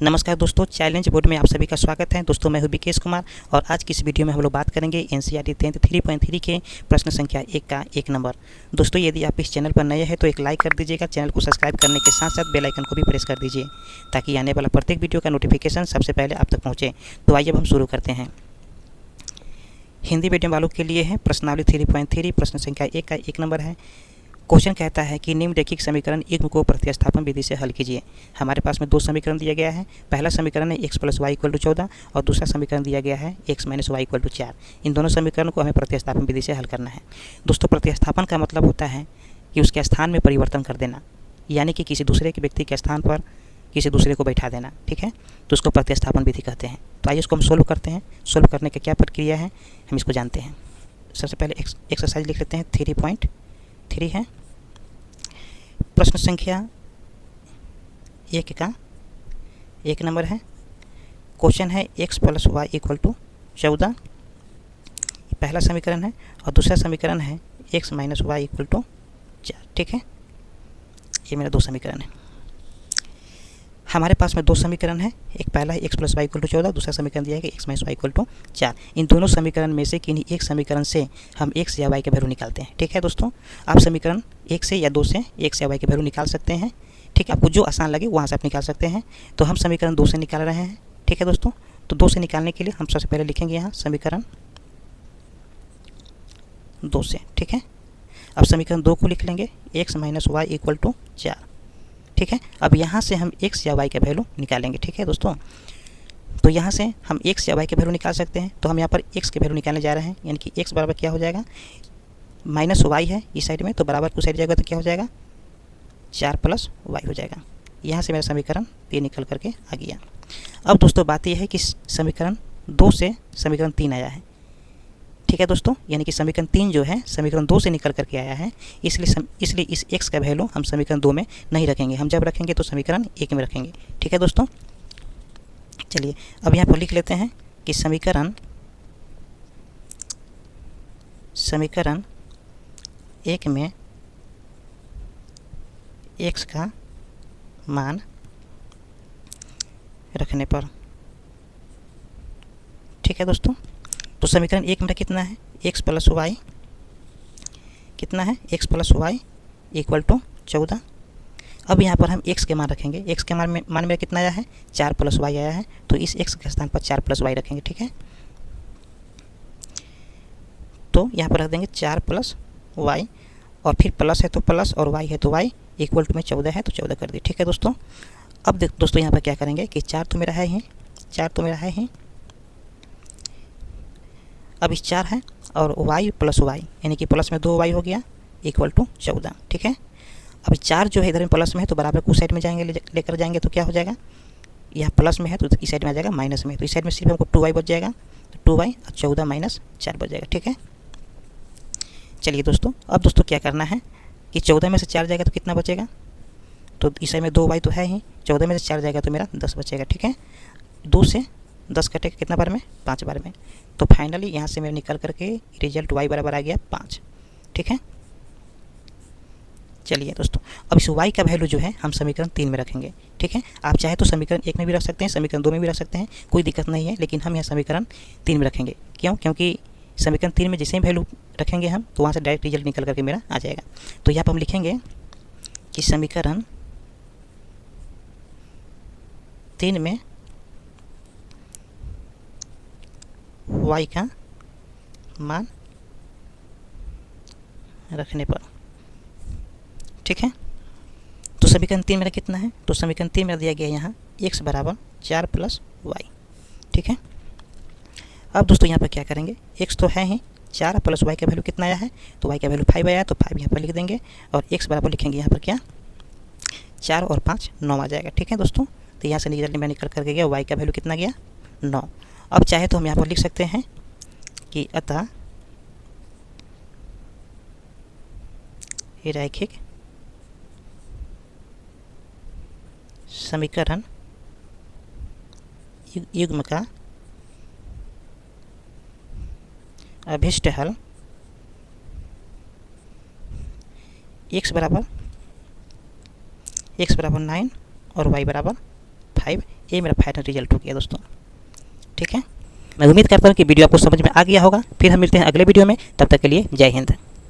नमस्कार दोस्तों, challenge board में आप सभी का स्वागत है। दोस्तों मैं हूं विकेश कुमार और आज की इस वीडियो में हम लोग बात करेंगे एनसीईआरटी 10th 3.3 के प्रश्न संख्या 1 का 1 नंबर। दोस्तों यदि आप इस चैनल पर नए हैं तो एक लाइक कर दीजिएगा, चैनल को सब्सक्राइब करने के साथ साथ बेल आइकन को भी प्रेस कर दीजिए ताकि आने वाला प्रत्येक वीडियो का नोटिफिकेशन सबसे पहले आप तक पहुँचे। तो आइए अब हम शुरू करते हैं। हिंदी मीडियम वालों के लिए है प्रश्नावली 3.3 प्रश्न संख्या 1 का 1 नंबर है। क्वेश्चन कहता है कि निम्नलिखित समीकरण युग्म को प्रतिस्थापन विधि से हल कीजिए। हमारे पास में दो समीकरण दिया गया है। पहला समीकरण है x + y = 14 और दूसरा समीकरण दिया गया है x - y = 4। इन दोनों समीकरणों को हमें प्रतिस्थापन विधि से हल करना है। दोस्तों प्रतिस्थापन का मतलब होता है कि उसके स्थान में परिवर्तन कर देना, यानी कि किसी दूसरे के व्यक्ति के स्थान पर किसी दूसरे को बैठा देना। ठीक है, तो उसको प्रतिस्थापन विधि कहते हैं। तो आइए इसको हम सोल्व करते हैं। सोल्व करने की क्या प्रक्रिया है हम इसको जानते हैं। सबसे पहले एक्सरसाइज लिख लेते हैं। 3.3 है। प्रश्न संख्या 1 का 1 नंबर है। क्वेश्चन है x + y = 14। पहला समीकरण है और दूसरा समीकरण है x - y = 4। ठीक है, ये मेरा दो समीकरण है। हमारे पास में दो समीकरण है। एक पहला है x + y = 14, दूसरा समीकरण दिया है कि x - y = 4। इन दोनों समीकरण में से किन्हीं एक समीकरण से हम x या y के वैल्यू निकालते हैं। ठीक है दोस्तों, आप समीकरण 1 से या 2 से x या y के वैल्यू निकाल सकते हैं। ठीक है, आपको जो आसान लगे वहाँ से आप निकाल सकते हैं। तो हम समीकरण 2 से निकाल रहे हैं। ठीक है दोस्तों, तो 2 से निकालने के लिए हम सबसे पहले लिखेंगे यहाँ समीकरण 2 से। ठीक है, अब समीकरण 2 को लिख लेंगे x - y = 4। ठीक है, अब यहाँ से हम x या y के वैल्यू निकालेंगे। ठीक है दोस्तों, तो यहाँ से हम x या y के वैल्यू निकाल सकते हैं। तो हम यहाँ पर x के वैल्यू निकालने जा रहे हैं, यानी कि x बराबर क्या हो जाएगा, -y है इस साइड में, तो बराबर को साइड जाएगा तो क्या हो जाएगा, 4 + y हो जाएगा। यहाँ से मेरा समीकरण 3 निकल करके आ गया। अब दोस्तों बात यह है कि समीकरण 2 से समीकरण 3 आया है। ठीक है दोस्तों, यानी कि समीकरण 3 जो है समीकरण 2 से निकल करके आया है। इसलिए इस x का वैल्यू हम समीकरण 2 में नहीं रखेंगे। हम जब रखेंगे तो समीकरण 1 में रखेंगे। ठीक है दोस्तों, चलिए अब यहाँ पर लिख लेते हैं कि समीकरण 1 में x का मान रखने पर। ठीक है दोस्तों, तो समीकरण 1 में कितना है, x + y कितना है, x + y = 14। अब यहाँ पर हम x के मान रखेंगे। x के मान मेरा कितना आया है, 4 + y आया है, तो इस x के स्थान पर 4 + y रखेंगे। ठीक है, तो यहाँ पर रख देंगे 4 + y और फिर प्लस है तो प्लस और y है तो y = में 14 है तो 14 कर दी। ठीक है दोस्तों, अब दोस्तों यहाँ पर क्या करेंगे कि 4 तो मेरा है ही, 4 तो मेरा है ही। अब इस 4 है और y + y यानी कि प्लस में 2y हो गया = 14। ठीक है, अब 4 जो है इधर में प्लस में है तो बराबर को साइड में जाएंगे, लेकर जाएंगे तो क्या हो जाएगा, यह प्लस में है तो इस साइड में आ जाएगा माइनस में, तो इस साइड में सिर्फ हमको 2y बच जाएगा, तो 2y और 14 - 4 बच जाएगा। ठीक है, चलिए दोस्तों, अब दोस्तों क्या करना है कि 14 में से 4 जाएगा तो कितना बचेगा, तो इस साइड में 2y तो है ही, 14 में से 4 जाएगा तो मेरा 10 बचेगा। ठीक है, 2 से 10 कटेगा कितना बार में, 5 बार में। तो फाइनली यहाँ से मेरा निकल करके रिजल्ट y बराबर आ गया 5। ठीक है, चलिए दोस्तों, अब इस y का वैल्यू जो है हम समीकरण 3 में रखेंगे। ठीक है, आप चाहे तो समीकरण 1 में भी रख सकते हैं, समीकरण 2 में भी रख सकते हैं, कोई दिक्कत नहीं है, लेकिन हम यहाँ समीकरण 3 में रखेंगे। क्यों, क्योंकि समीकरण 3 में जैसे ही वैल्यू रखेंगे हम तो वहाँ से डायरेक्ट रिजल्ट निकल करके मेरा आ जाएगा। तो यहाँ पर हम लिखेंगे कि समीकरण 3 में y का मान रखने पर। ठीक है, तो समीकरण 3 मेरा कितना है, तो समीकरण 3 मेरा दिया गया यहाँ x = 4 + y। ठीक है, अब दोस्तों यहाँ पर क्या करेंगे, x तो है ही, 4 + y का वैल्यू कितना आया है, तो y का वैल्यू 5 आया है, तो 5 यहाँ पर लिख देंगे और x बराबर लिखेंगे यहाँ पर क्या, 4 और 5 9 आ जाएगा। ठीक है दोस्तों, तो यहाँ से रिजल्ट में निकल करके गया y का वैल्यू कितना गया, 9। अब चाहे तो हम यहाँ पर लिख सकते हैं कि अतः रैखिक समीकरण युग्म का अभिष्ट हल x बराबर 9 और y बराबर 5 ये मेरा फाइनल रिजल्ट हो गया दोस्तों। ठीक है, मैं उम्मीद करता हूँ कि वीडियो आपको समझ में आ गया होगा। फिर हम मिलते हैं अगले वीडियो में, तब तक के लिए जय हिंद।